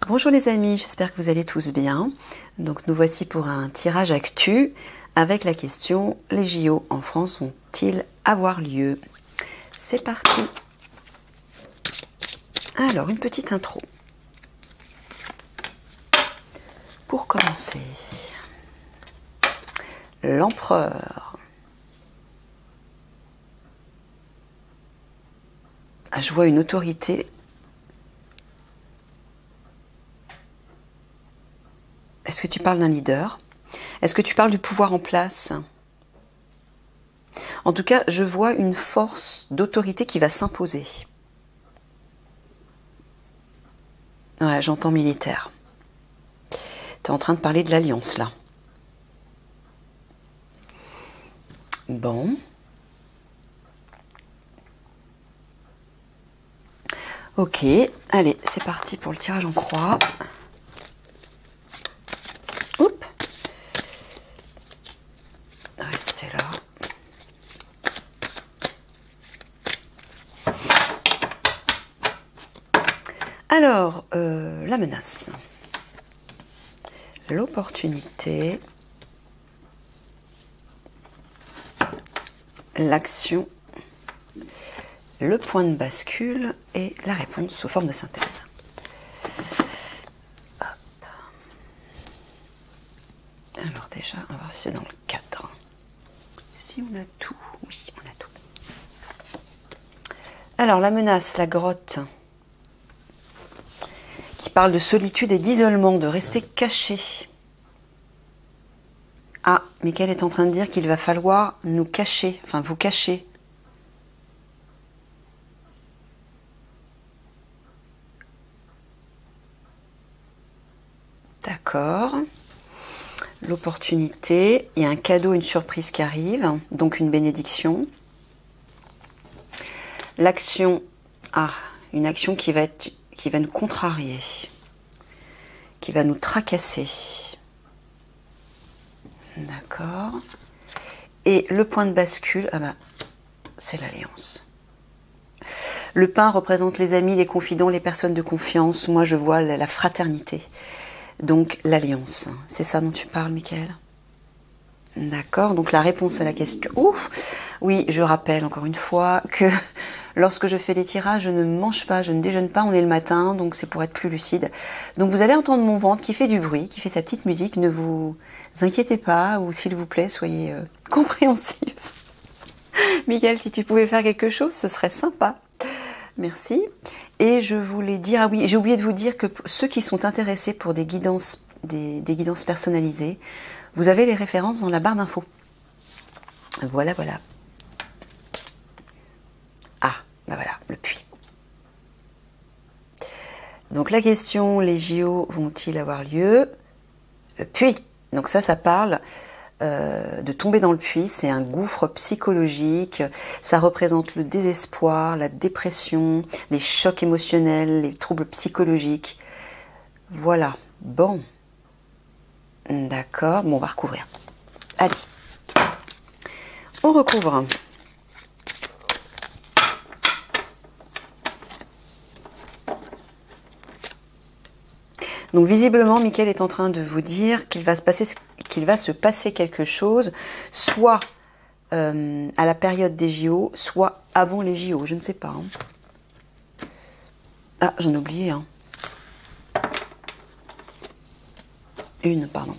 Bonjour les amis, j'espère que vous allez tous bien. Donc nous voici pour un tirage actu avec la question: les JO en France vont-ils avoir lieu? C'est parti. Alors une petite intro. Pour commencer, l'empereur. Ah, je vois une autorité. Est-ce que tu parles d'un leader? Est-ce que tu parles du pouvoir en place? En tout cas, je vois une force d'autorité qui va s'imposer. Ouais, j'entends militaire. Tu es en train de parler de l'alliance, là. Bon. Ok, allez, c'est parti pour le tirage en croix. Oups. Restez là. Alors, la menace. L'opportunité. L'action. Le point de bascule et la réponse sous forme de synthèse. Hop. Alors déjà, on va voir si c'est dans le cadre. Si on a tout, oui, on a tout. Alors la menace, la grotte, qui parle de solitude et d'isolement, de rester caché. Ah, Michael est en train de dire qu'il va falloir nous cacher, enfin vous cacher. D'accord. L'opportunité, il y a un cadeau, une surprise qui arrive, donc une bénédiction. L'action, une action qui va nous contrarier, qui va nous tracasser. D'accord. Et le point de bascule, c'est l'alliance. Le pain représente les amis, les confidents, les personnes de confiance. Moi, je vois la fraternité. Donc, l'alliance. C'est ça dont tu parles, Michael? D'accord. Donc, la réponse à la question... Ouf. Oui, je rappelle encore une fois que lorsque je fais les tirages, je ne mange pas, je ne déjeune pas. On est le matin, donc c'est pour être plus lucide. Donc, vous allez entendre mon ventre qui fait du bruit, qui fait sa petite musique. Ne vous inquiétez pas, ou s'il vous plaît, soyez compréhensifs. Michael, si tu pouvais faire quelque chose, ce serait sympa. Merci. Et je voulais dire, ah oui, j'ai oublié de vous dire que ceux qui sont intéressés pour des guidances personnalisées, vous avez les références dans la barre d'infos. Voilà, voilà. Ah, voilà, le puits. Donc la question, les JO vont-ils avoir lieu? Le puits. Donc ça parle de tomber dans le puits, c'est un gouffre psychologique, ça représente le désespoir, la dépression, les chocs émotionnels, les troubles psychologiques. Voilà, bon. D'accord, bon, on va recouvrir. Allez, on recouvre. Donc visiblement, Michael est en train de vous dire qu'il va se passer quelque chose, soit à la période des JO, soit avant les JO, je ne sais pas. Hein. Ah, j'en ai oublié un. Une, pardon.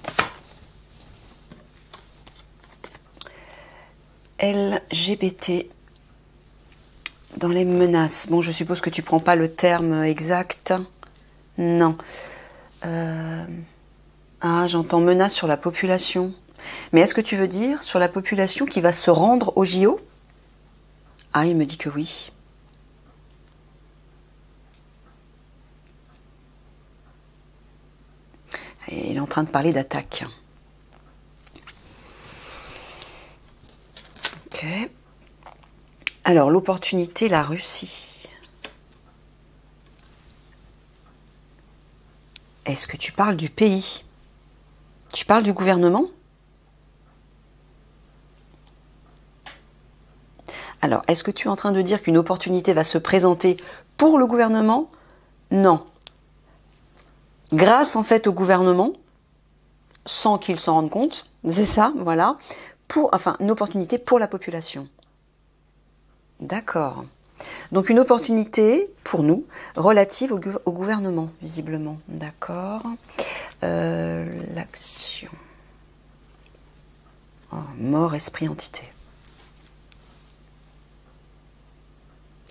LGBT dans les menaces. Bon, je suppose que tu prends pas le terme exact. Non. J'entends menace sur la population. Mais est-ce que tu veux dire sur la population qui va se rendre au JO? Ah, il me dit que oui. Et il est en train de parler d'attaque. Ok. Alors, l'opportunité, la Russie. Est-ce que tu parles du pays? Tu parles du gouvernement? Alors, est-ce que tu es en train de dire qu'une opportunité va se présenter pour le gouvernement? Non. grâce en fait au gouvernement, sans qu'ils s'en rendent compte, c'est ça, voilà, enfin une opportunité pour la population. D'accord. Donc une opportunité pour nous relative au gouvernement, visiblement. D'accord. L'action. Oh, mort, esprit, entité.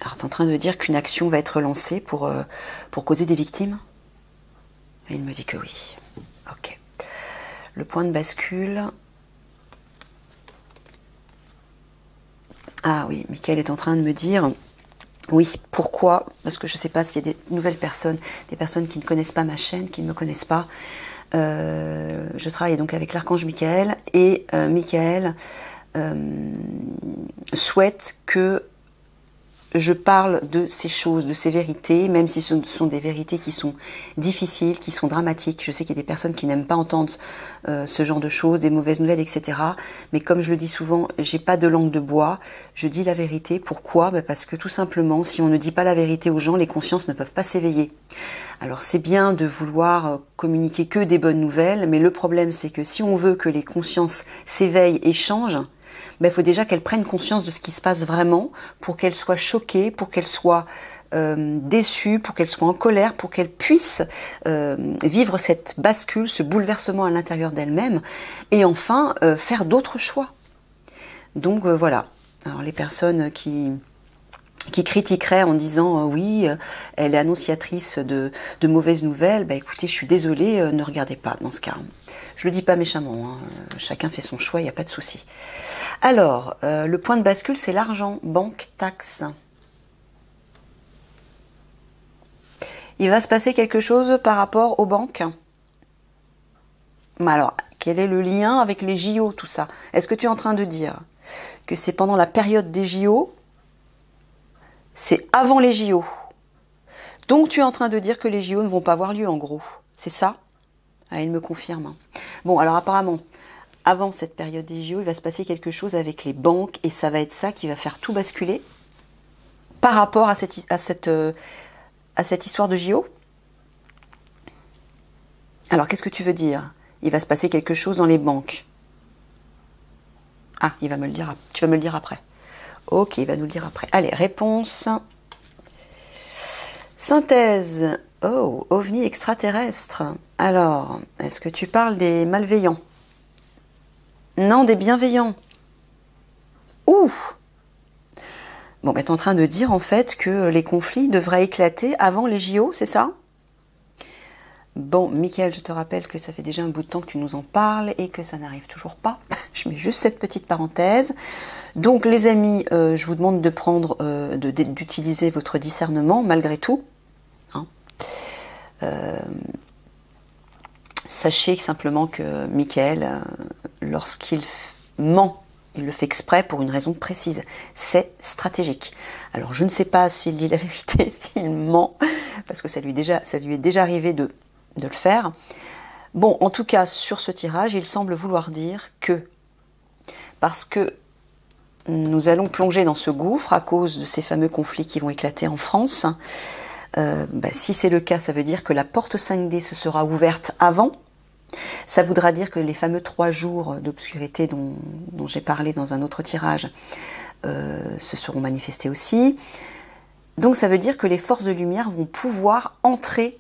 Alors tu es en train de dire qu'une action va être lancée pour causer des victimes? Et il me dit que oui. Ok. Le point de bascule. Ah oui, Michael est en train de me dire, oui, pourquoi? Parce que je ne sais pas s'il y a des nouvelles personnes, des personnes qui ne connaissent pas ma chaîne, qui ne me connaissent pas. Je travaille donc avec l'archange Michael et Michael souhaite que je parle de ces choses, de ces vérités, même si ce sont des vérités qui sont difficiles, qui sont dramatiques. Je sais qu'il y a des personnes qui n'aiment pas entendre ce genre de choses, des mauvaises nouvelles, etc. Mais comme je le dis souvent, j'ai pas de langue de bois, je dis la vérité. Pourquoi? Parce que tout simplement, si on ne dit pas la vérité aux gens, les consciences ne peuvent pas s'éveiller. Alors c'est bien de vouloir communiquer que des bonnes nouvelles, mais le problème c'est que si on veut que les consciences s'éveillent et changent, il faut déjà qu'elles prennent conscience de ce qui se passe vraiment pour qu'elles soient choquées, pour qu'elles soient déçues, pour qu'elles soient en colère, pour qu'elles puissent vivre cette bascule, ce bouleversement à l'intérieur d'elles-mêmes et enfin faire d'autres choix. Donc voilà. Alors les personnes qui critiquerait en disant oui, elle est annonciatrice de mauvaises nouvelles, écoutez, je suis désolée, ne regardez pas dans ce cas. Je le dis pas méchamment, hein, chacun fait son choix, il n'y a pas de souci. Alors, le point de bascule, c'est l'argent, banque, taxe. Il va se passer quelque chose par rapport aux banques. Alors, quel est le lien avec les JO, tout ça? Est-ce que tu es en train de dire que c'est pendant la période des JO? C'est avant les JO. Donc tu es en train de dire que les JO ne vont pas avoir lieu en gros. C'est ça? Ah, il me confirme. Bon, alors apparemment, avant cette période des JO, il va se passer quelque chose avec les banques et ça va être ça qui va faire tout basculer par rapport à cette histoire de JO. Alors qu'est-ce que tu veux dire? Il va se passer quelque chose dans les banques. Ah, il va me le dire. Tu vas me le dire après. Ok, il va nous le dire après. Allez, réponse. Synthèse. Oh, ovni extraterrestre. Alors, est-ce que tu parles des malveillants? Non, des bienveillants. Ouh! Bon, tu es en train de dire en fait que les conflits devraient éclater avant les JO, c'est ça? Bon, Michael, je te rappelle que ça fait déjà un bout de temps que tu nous en parles et que ça n'arrive toujours pas. Je mets juste cette petite parenthèse. Donc les amis, je vous demande de prendre, d'utiliser votre discernement malgré tout. Hein. Sachez simplement que Michael, lorsqu'il ment, il le fait exprès pour une raison précise. C'est stratégique. Alors je ne sais pas s'il dit la vérité, s'il ment, parce que ça lui est déjà arrivé de le faire. Bon, en tout cas, sur ce tirage, il semble vouloir dire que, parce que nous allons plonger dans ce gouffre à cause de ces fameux conflits qui vont éclater en France, si c'est le cas, ça veut dire que la porte 5D se sera ouverte avant. Ça voudra dire que les fameux 3 jours d'obscurité dont j'ai parlé dans un autre tirage se seront manifestés aussi. Donc ça veut dire que les forces de lumière vont pouvoir entrer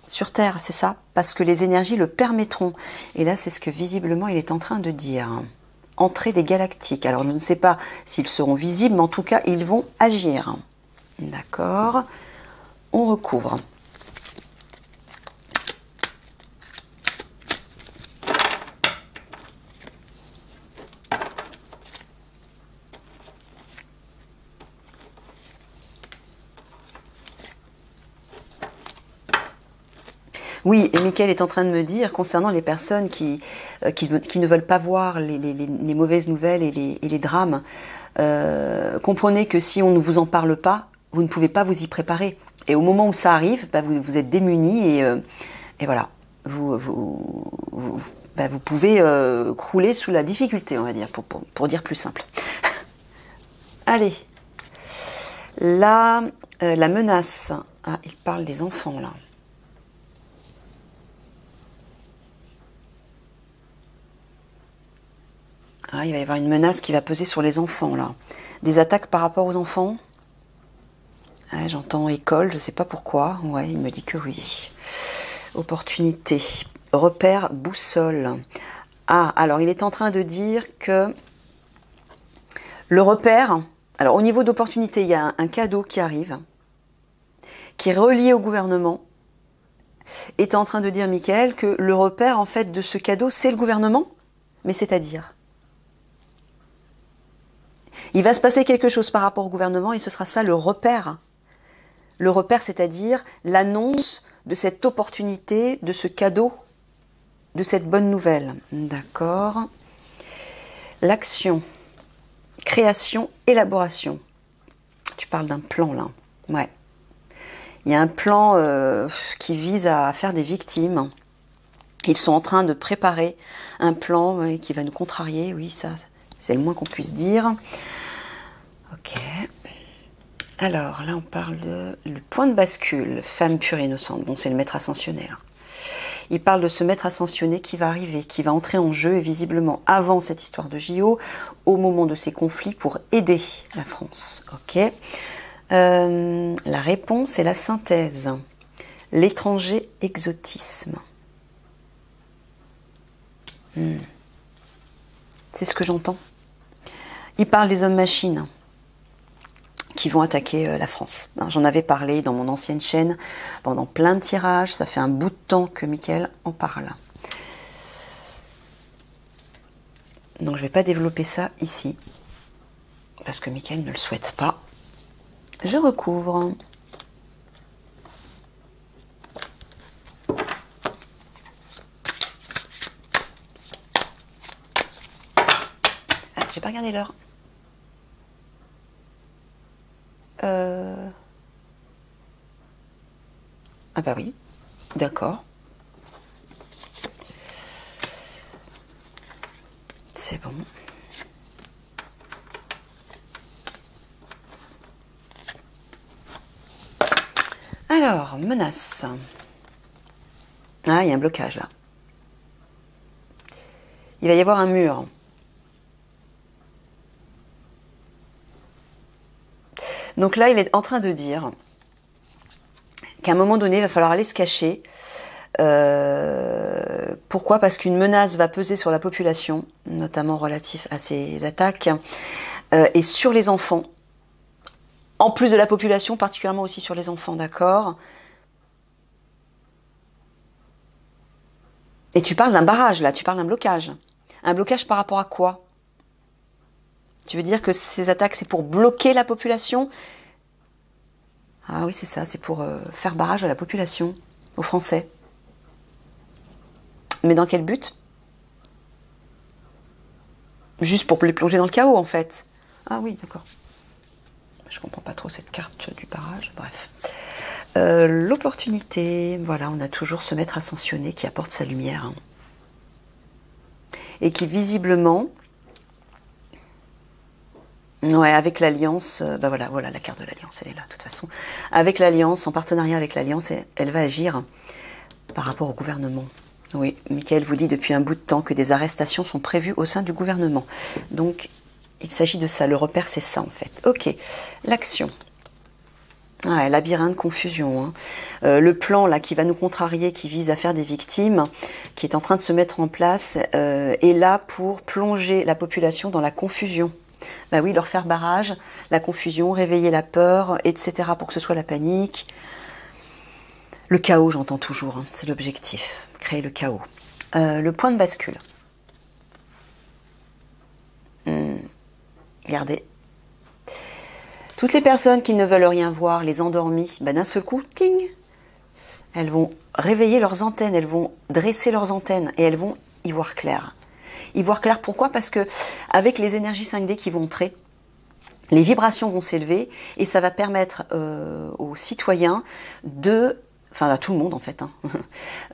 sur Terre, c'est ça? Parce que les énergies le permettront. Et là, c'est ce que visiblement il est en train de dire. Entrée des galactiques. Alors je ne sais pas s'ils seront visibles, mais en tout cas, ils vont agir. D'accord. On recouvre. Oui, et Michael est en train de me dire, concernant les personnes qui ne veulent pas voir les mauvaises nouvelles et les drames, comprenez que si on ne vous en parle pas, vous ne pouvez pas vous y préparer. Et au moment où ça arrive, vous êtes démunis et voilà, vous pouvez crouler sous la difficulté, on va dire, pour dire plus simple. Allez, là, la menace. Ah, il parle des enfants, là. Ah, il va y avoir une menace qui va peser sur les enfants, là. Des attaques par rapport aux enfants. Ah, j'entends école, je ne sais pas pourquoi. Ouais, il me dit que oui. Opportunité. Repère, boussole. Ah, alors il est en train de dire que le repère... Alors au niveau d'opportunité, il y a un cadeau qui arrive, qui est relié au gouvernement. Est en train de dire, Michael, que le repère, en fait, de ce cadeau, c'est le gouvernement. Mais c'est-à-dire, il va se passer quelque chose par rapport au gouvernement et ce sera ça le repère. Le repère, c'est-à-dire l'annonce de cette opportunité, de ce cadeau, de cette bonne nouvelle. D'accord. L'action, création, élaboration. Tu parles d'un plan, là. Ouais. Il y a un plan qui vise à faire des victimes. Ils sont en train de préparer un plan qui va nous contrarier. Oui, ça, c'est le moins qu'on puisse dire. Ok. Alors, là, on parle de le point de bascule. Femme pure et innocente. Bon, c'est le maître ascensionné. Là. Il parle de ce maître ascensionné qui va arriver, qui va entrer en jeu, et visiblement avant cette histoire de JO, au moment de ces conflits, pour aider la France. Ok. La réponse est la synthèse. L'étranger exotisme. C'est ce que j'entends. Il parle des hommes-machines qui vont attaquer la France. J'en avais parlé dans mon ancienne chaîne pendant plein de tirages. Ça fait un bout de temps que Michael en parle. Donc je ne vais pas développer ça ici, parce que Michael ne le souhaite pas. Je recouvre. Ah, j'ai pas regardé l'heure. Ah bah oui, d'accord. C'est bon. Alors, menace. Ah, il y a un blocage là. Il va y avoir un mur. Donc là, il est en train de dire qu'à un moment donné, il va falloir aller se cacher. Pourquoi? Parce qu'une menace va peser sur la population, notamment relatif à ces attaques, et sur les enfants. En plus de la population, particulièrement aussi sur les enfants, d'accord? Et tu parles d'un barrage, là, tu parles d'un blocage. Un blocage par rapport à quoi? Tu veux dire que ces attaques, c'est pour bloquer la population? Ah oui, c'est ça, c'est pour faire barrage à la population, aux Français. Mais dans quel but? Juste pour les plonger dans le chaos, en fait. Ah oui, d'accord. Je comprends pas trop cette carte du barrage, bref. L'opportunité, voilà, on a toujours ce maître ascensionné qui apporte sa lumière. Hein. Et qui visiblement, ouais, avec l'Alliance, bah voilà, la carte de l'Alliance, elle est là, de toute façon. Avec l'Alliance, en partenariat avec l'Alliance, elle va agir par rapport au gouvernement. Oui, Michael vous dit depuis un bout de temps que des arrestations sont prévues au sein du gouvernement. Donc, il s'agit de ça. Le repère, c'est ça, en fait. Ok, l'action. Ah, labyrinthe, confusion. Hein. Le plan là qui va nous contrarier, qui vise à faire des victimes, qui est en train de se mettre en place, est là pour plonger la population dans la confusion. Bah oui, leur faire barrage, la confusion, réveiller la peur, etc. pour que ce soit la panique. Le chaos, j'entends toujours, hein, c'est l'objectif, créer le chaos. Le point de bascule. Regardez. Toutes les personnes qui ne veulent rien voir, les endormies, ben d'un seul coup, ting, elles vont réveiller leurs antennes, elles vont dresser leurs antennes et elles vont y voir clair. Y voir clair, pourquoi? Parce que avec les énergies 5D qui vont entrer, les vibrations vont s'élever et ça va permettre aux citoyens de, enfin à tout le monde en fait, hein,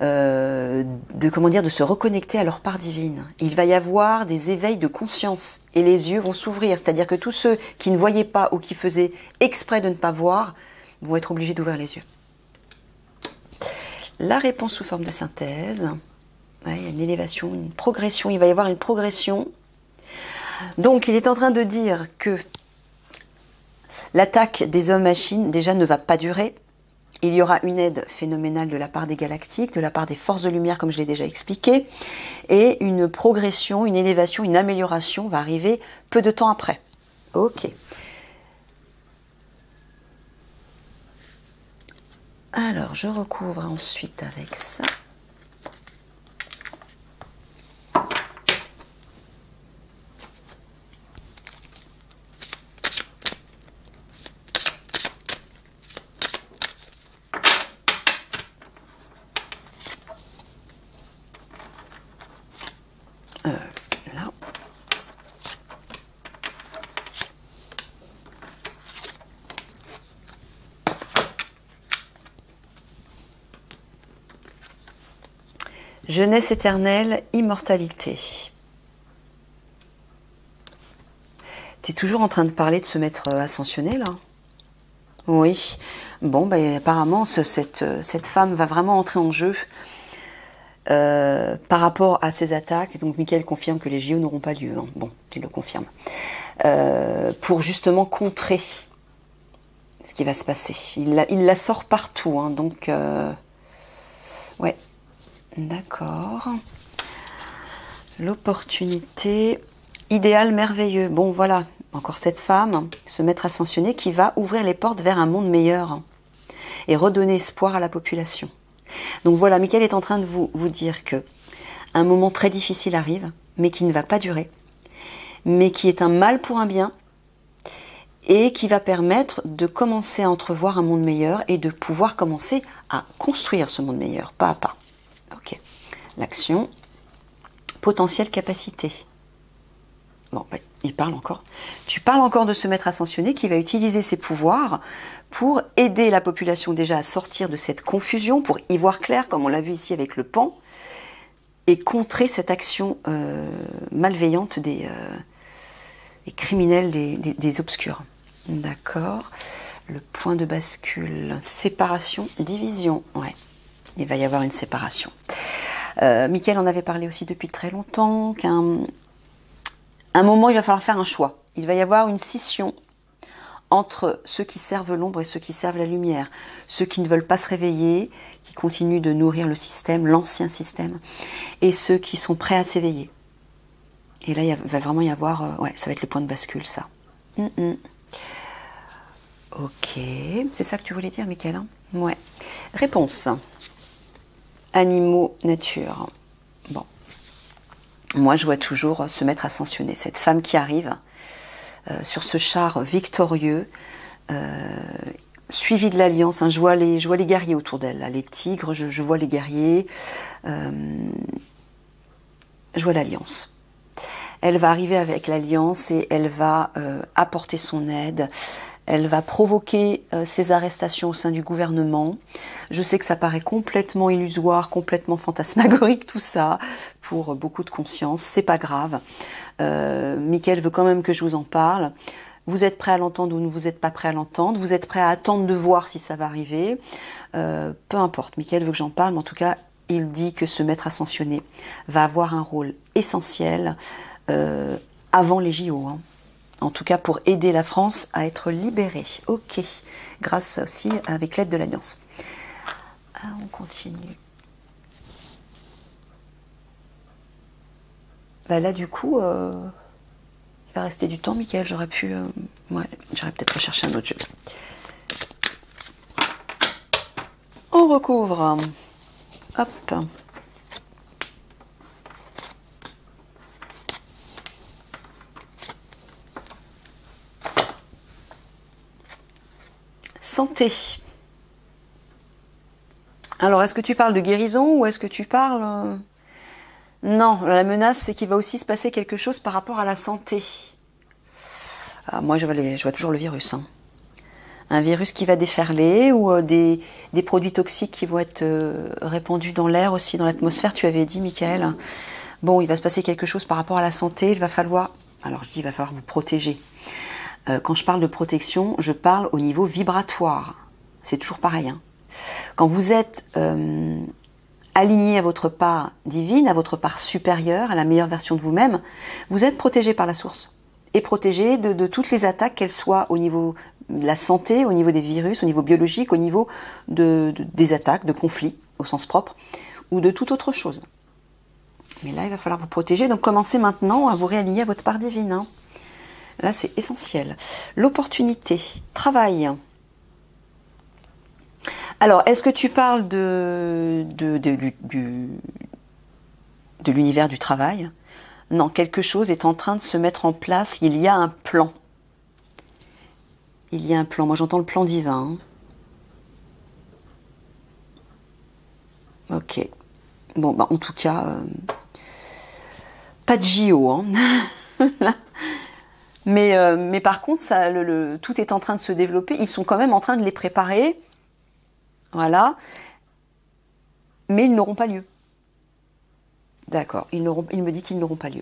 de se reconnecter à leur part divine. Il va y avoir des éveils de conscience et les yeux vont s'ouvrir, c'est-à-dire que tous ceux qui ne voyaient pas ou qui faisaient exprès de ne pas voir vont être obligés d'ouvrir les yeux. La réponse sous forme de synthèse, ouais, il y a une élévation, une progression, il va y avoir une progression Donc, il est en train de dire que l'attaque des hommes-machines, déjà, ne va pas durer. Il y aura une aide phénoménale de la part des galactiques, de la part des forces de lumière, comme je l'ai déjà expliqué, et une progression, une élévation, une amélioration va arriver peu de temps après. Ok. Alors, je recouvre ensuite avec ça. Là. Jeunesse éternelle, immortalité. Tu es toujours en train de parler de ce maître ascensionné, là? Oui. Bon, ben, apparemment, cette femme va vraiment entrer en jeu par rapport à ces attaques. Donc, Michael confirme que les JO n'auront pas lieu. Hein. Bon, il le confirme. Pour justement contrer ce qui va se passer. Il la sort partout. Hein, donc, ouais. D'accord. L'opportunité, idéal, merveilleux. Bon, voilà, encore cette femme, ce maître ascensionné qui va ouvrir les portes vers un monde meilleur et redonner espoir à la population. Donc voilà, Michael est en train de vous dire que un moment très difficile arrive, mais qui ne va pas durer, mais qui est un mal pour un bien et qui va permettre de commencer à entrevoir un monde meilleur et de pouvoir commencer à construire ce monde meilleur, pas à pas. Ok, l'action, potentielle capacité. Bon, ben, il parle encore. Tu parles encore de ce maître ascensionné qui va utiliser ses pouvoirs pour aider la population déjà à sortir de cette confusion, pour y voir clair, comme on l'a vu ici avec le pan, et contrer cette action malveillante des criminels, des obscurs. D'accord. Le point de bascule, séparation, division. Ouais. Il va y avoir une séparation. Michael en avait parlé aussi depuis très longtemps, qu'à un moment, il va falloir faire un choix. Il va y avoir une scission entre ceux qui servent l'ombre et ceux qui servent la lumière. Ceux qui ne veulent pas se réveiller, qui continuent de nourrir le système, l'ancien système, et ceux qui sont prêts à s'éveiller. Et là, il va vraiment y avoir... ouais, ça va être le point de bascule, ça. Ok. C'est ça que tu voulais dire, Michael, hein? Ouais. Réponse. Animaux, nature. Bon. Moi, je vois toujours ce maître ascensionné, cette femme qui arrive sur ce char victorieux, suivi de l'Alliance. Hein, je vois les guerriers autour d'elle, les tigres, je vois les guerriers. Je vois l'Alliance. Elle va arriver avec l'Alliance et elle va apporter son aide. Elle va provoquer ces arrestations au sein du gouvernement. Je sais que ça paraît complètement illusoire, complètement fantasmagorique tout ça, pour beaucoup de conscience. C'est pas grave. Michael veut quand même que je vous en parle. Vous êtes prêt à l'entendre ou vous n'êtes pas prêt à l'entendre. Vous êtes prêt à attendre de voir si ça va arriver. Peu importe. Michael veut que j'en parle, mais en tout cas, il dit que ce maître ascensionné va avoir un rôle essentiel avant les JO. Hein. En tout cas, pour aider la France à être libérée. Ok. Grâce aussi avec l'aide de l'Alliance. Ah, on continue. Bah là, du coup, il va rester du temps, Michael. J'aurais pu... ouais, j'aurais peut-être recherché un autre jeu. On recouvre. Hop. Santé. Alors, est-ce que tu parles de guérison ou est-ce que tu parles... Non, la menace, c'est qu'il va aussi se passer quelque chose par rapport à la santé. Ah, moi, je vois toujours le virus. Hein. Un virus qui va déferler ou des produits toxiques qui vont être répandus dans l'air aussi, dans l'atmosphère. Tu avais dit, Michael. Bon, il va se passer quelque chose par rapport à la santé. Il va falloir... Alors, je dis, il va falloir vous protéger. Quand je parle de protection, je parle au niveau vibratoire. C'est toujours pareil. Hein. Quand vous êtes aligné à votre part divine, à votre part supérieure, à la meilleure version de vous-même, vous êtes protégé par la source. Et protégé de toutes les attaques, qu'elles soient au niveau de la santé, au niveau des virus, au niveau biologique, au niveau des attaques, de conflits, au sens propre, ou de toute autre chose. Mais là, il va falloir vous protéger. Donc, commencez maintenant à vous réaligner à votre part divine. Hein. Là, c'est essentiel. L'opportunité. Travail. Alors, est-ce que tu parles de l'univers du travail? Non, quelque chose est en train de se mettre en place. Il y a un plan. Il y a un plan. Moi, j'entends le plan divin. Hein. Ok. Bon, bah, en tout cas, pas de JO. Hein. mais par contre, ça, tout est en train de se développer. Ils sont quand même en train de les préparer. Voilà. Mais ils n'auront pas lieu. D'accord. Il me dit qu'ils n'auront pas lieu.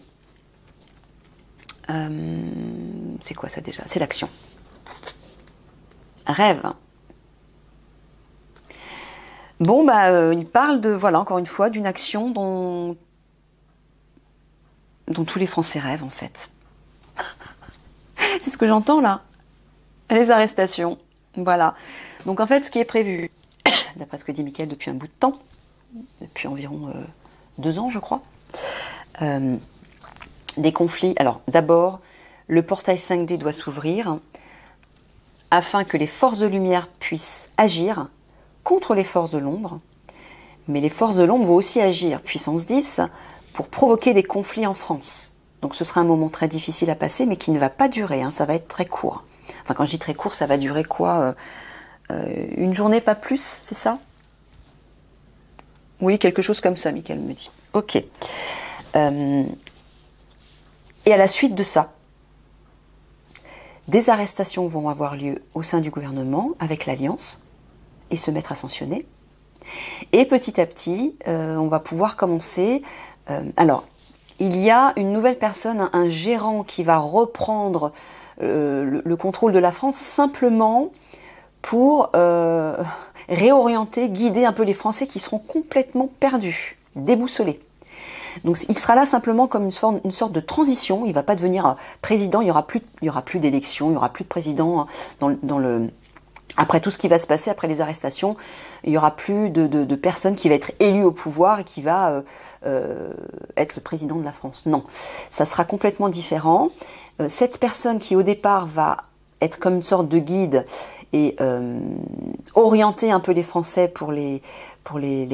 C'est quoi ça déjà? C'est l'action. Rêve. Bon, bah, il parle de, voilà, encore une fois, d'une action dont tous les Français rêvent, en fait. C'est ce que j'entends, là. Les arrestations. Voilà. Donc, en fait, ce qui est prévu, d'après ce que dit Mickaël depuis un bout de temps, depuis environ 2 ans, je crois, des conflits. Alors, d'abord, le portail 5D doit s'ouvrir afin que les forces de lumière puissent agir contre les forces de l'ombre. Mais les forces de l'ombre vont aussi agir, puissance 10, pour provoquer des conflits en France. Donc ce sera un moment très difficile à passer, mais qui ne va pas durer, hein, ça va être très court. Enfin, quand je dis très court, ça va durer quoi, une journée, pas plus, c'est ça? Oui, quelque chose comme ça, Mickaël me dit. Ok. Et à la suite de ça, des arrestations vont avoir lieu au sein du gouvernement avec l'Alliance et se mettre à sanctionner. Et petit à petit, on va pouvoir commencer. Alors, il y a une nouvelle personne, un gérant qui va reprendre le contrôle de la France simplement pour réorienter, guider un peu les Français qui seront complètement perdus, déboussolés. Donc il sera là simplement comme une sorte de transition. Il ne va pas devenir président. Il y aura plus d'élection. Il n'y aura plus de président après tout ce qui va se passer, après les arrestations. Il n'y aura plus de personne qui va être élue au pouvoir et qui va être le président de la France. Non, ça sera complètement différent. Cette personne qui au départ va être comme une sorte de guide et orienter un peu les Français pour les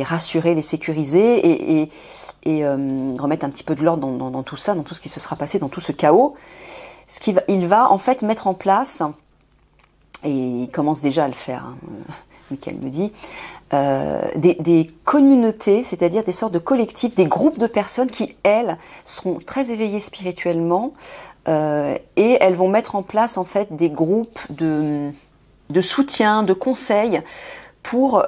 rassurer, les sécuriser et remettre un petit peu de l'ordre dans tout ça, dans tout ce qui se sera passé, dans tout ce chaos. Il va en fait mettre en place, et il commence déjà à le faire, hein, Mickaël me dit, des communautés, c'est-à-dire des sortes de collectifs, des groupes de personnes qui, elles, seront très éveillées spirituellement et elles vont mettre en place en fait des groupes de soutien, de conseils pour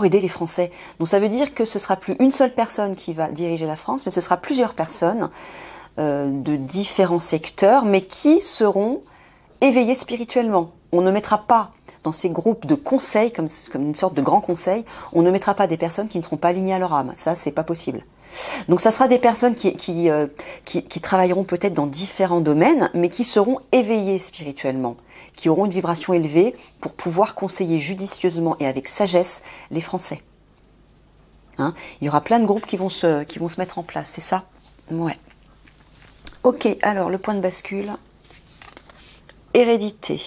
aider les Français. Donc ça veut dire que ce sera plus une seule personne qui va diriger la France, mais ce sera plusieurs personnes de différents secteurs, mais qui seront éveillées spirituellement. On ne mettra pas dans ces groupes de conseils, comme une sorte de grand conseil, on ne mettra pas des personnes qui ne seront pas alignées à leur âme. Ça, c'est pas possible. Donc ça sera des personnes qui travailleront peut-être dans différents domaines, mais qui seront éveillées spirituellement, qui auront une vibration élevée pour pouvoir conseiller judicieusement et avec sagesse les Français. Hein, il y aura plein de groupes qui vont se mettre en place, c'est ça? Ouais. Ok, alors le point de bascule. Hérédité.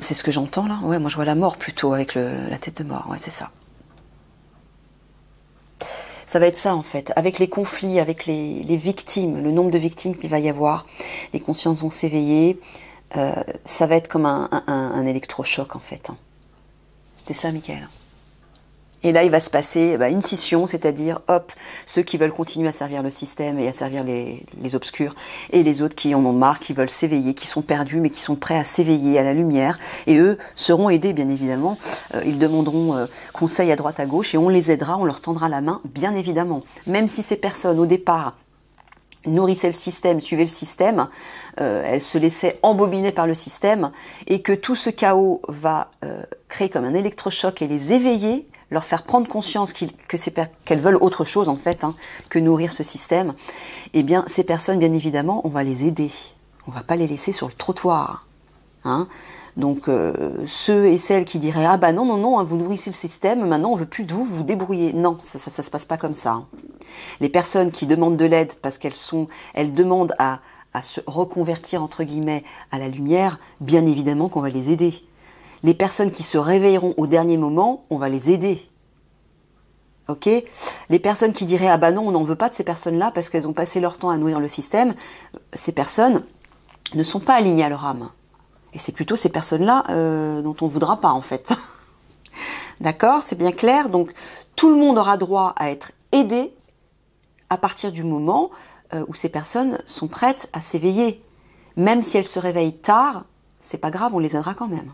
C'est ce que j'entends là? Ouais, moi je vois la mort plutôt avec la tête de mort, ouais, c'est ça. Ça va être ça en fait, avec les conflits, avec les victimes, le nombre de victimes qu'il va y avoir, les consciences vont s'éveiller, ça va être comme un électrochoc en fait. C'est ça, Mickaël. Et là, il va se passer une scission, c'est-à-dire, hop, ceux qui veulent continuer à servir le système et à servir les obscurs, et les autres qui en ont marre, qui veulent s'éveiller, qui sont perdus, mais qui sont prêts à s'éveiller à la lumière. Et eux seront aidés, bien évidemment. Ils demanderont conseil à droite, à gauche, et on les aidera, on leur tendra la main, bien évidemment. Même si ces personnes, au départ, nourrissait le système, suivait le système, elle se laissait embobiner par le système, et que tout ce chaos va créer comme un électrochoc et les éveiller, leur faire prendre conscience qu'elles veulent autre chose en fait que nourrir ce système, eh bien ces personnes, bien évidemment, on va les aider. On ne va pas les laisser sur le trottoir. Donc ceux et celles qui diraient « Ah bah non, non, non, vous nourrissez le système, maintenant on ne veut plus de vous, vous vous débrouillez ». Non, ça ne se passe pas comme ça. Les personnes qui demandent de l'aide parce elles demandent à se reconvertir entre guillemets à la lumière, bien évidemment qu'on va les aider. Les personnes qui se réveilleront au dernier moment, on va les aider. Ok ? Les personnes qui diraient « Ah bah non, on n'en veut pas de ces personnes-là parce qu'elles ont passé leur temps à nourrir le système », ces personnes ne sont pas alignées à leur âme. Et c'est plutôt ces personnes-là dont on ne voudra pas en fait. D'accord ? C'est bien clair ? Donc tout le monde aura droit à être aidé à partir du moment où ces personnes sont prêtes à s'éveiller. Même si elles se réveillent tard, c'est pas grave, on les aidera quand même.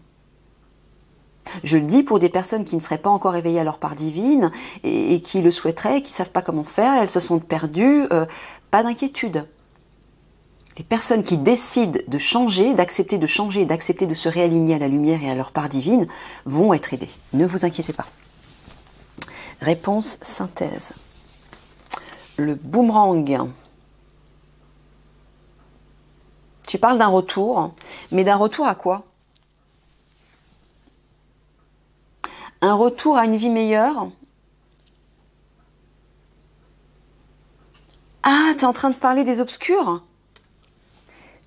Je le dis pour des personnes qui ne seraient pas encore éveillées à leur part divine et qui le souhaiteraient, qui ne savent pas comment faire, elles se sentent perdues, pas d'inquiétude. Les personnes qui décident de changer, d'accepter de changer, d'accepter de se réaligner à la lumière et à leur part divine vont être aidées. Ne vous inquiétez pas. Réponse synthèse. Le boomerang. Tu parles d'un retour, mais d'un retour à quoi ? Un retour à une vie meilleure ? Ah, tu es en train de parler des obscurs ?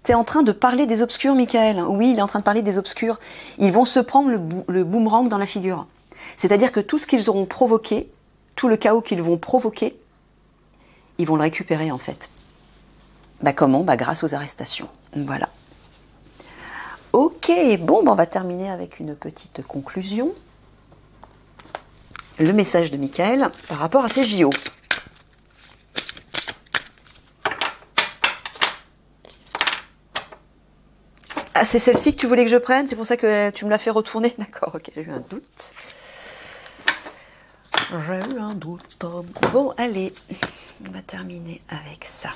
Tu es en train de parler des obscurs, Michael. Oui, il est en train de parler des obscurs. Ils vont se prendre le boomerang dans la figure. C'est-à-dire que tout ce qu'ils auront provoqué, tout le chaos qu'ils vont provoquer, ils vont le récupérer en fait. Bah comment ? Bah grâce aux arrestations. Voilà. Ok, bon, on va terminer avec une petite conclusion. Le message de Michael par rapport à ces JO. Ah, c'est celle-ci que tu voulais que je prenne, c'est pour ça que tu me l'as fait retourner. D'accord, ok, j'ai eu un doute. J'ai eu un doute. Bon, allez, on va terminer avec ça.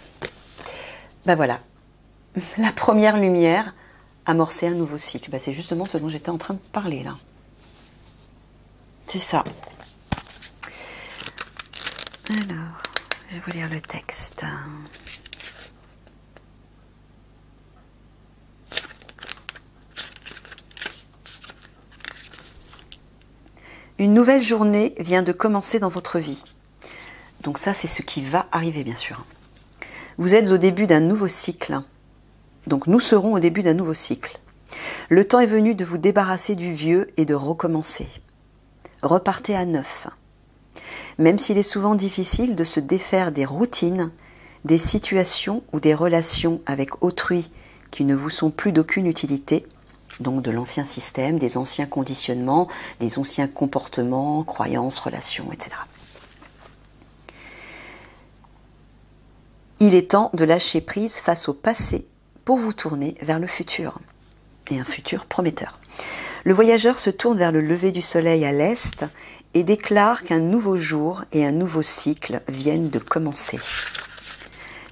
Ben voilà, la première lumière, amorcer un nouveau cycle. Ben, c'est justement ce dont j'étais en train de parler là. C'est ça. Alors, je vais vous lire le texte. Une nouvelle journée vient de commencer dans votre vie. Donc ça, c'est ce qui va arriver, bien sûr. Vous êtes au début d'un nouveau cycle. Donc nous serons au début d'un nouveau cycle. Le temps est venu de vous débarrasser du vieux et de recommencer. Repartez à neuf. Même s'il est souvent difficile de se défaire des routines, des situations ou des relations avec autrui qui ne vous sont plus d'aucune utilité, donc de l'ancien système, des anciens conditionnements, des anciens comportements, croyances, relations, etc. Il est temps de lâcher prise face au passé pour vous tourner vers le futur, et un futur prometteur. Le voyageur se tourne vers le lever du soleil à l'est et déclare qu'un nouveau jour et un nouveau cycle viennent de commencer.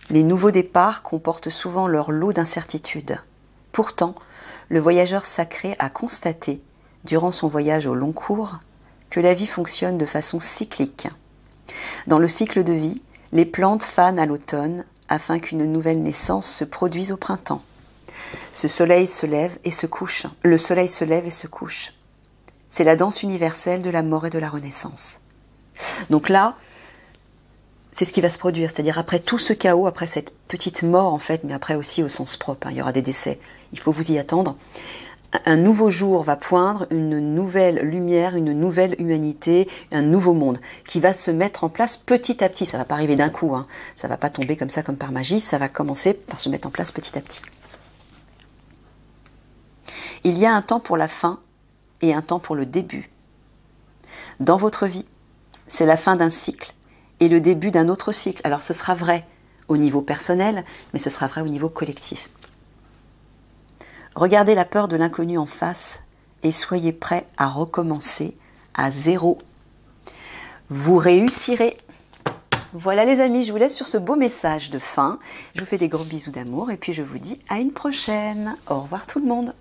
Les nouveaux départs comportent souvent leur lot d'incertitudes. Pourtant, le voyageur sacré a constaté, durant son voyage au long cours, que la vie fonctionne de façon cyclique. Dans le cycle de vie, les plantes fanent à l'automne afin qu'une nouvelle naissance se produise au printemps. Le soleil se lève et se couche. C'est la danse universelle de la mort et de la renaissance. Donc là, c'est ce qui va se produire, c'est-à-dire après tout ce chaos, après cette petite mort en fait, mais après aussi au sens propre, il y aura des décès, il faut vous y attendre. Un nouveau jour va poindre, une nouvelle lumière, une nouvelle humanité, un nouveau monde qui va se mettre en place petit à petit. Ça ne va pas arriver d'un coup, ça ne va pas tomber comme ça, comme par magie, ça va commencer par se mettre en place petit à petit. Il y a un temps pour la fin et un temps pour le début. Dans votre vie, c'est la fin d'un cycle et le début d'un autre cycle. Alors ce sera vrai au niveau personnel, mais ce sera vrai au niveau collectif. Regardez la peur de l'inconnu en face et soyez prêts à recommencer à zéro. Vous réussirez. Voilà les amis, je vous laisse sur ce beau message de fin. Je vous fais des gros bisous d'amour et puis je vous dis à une prochaine. Au revoir tout le monde.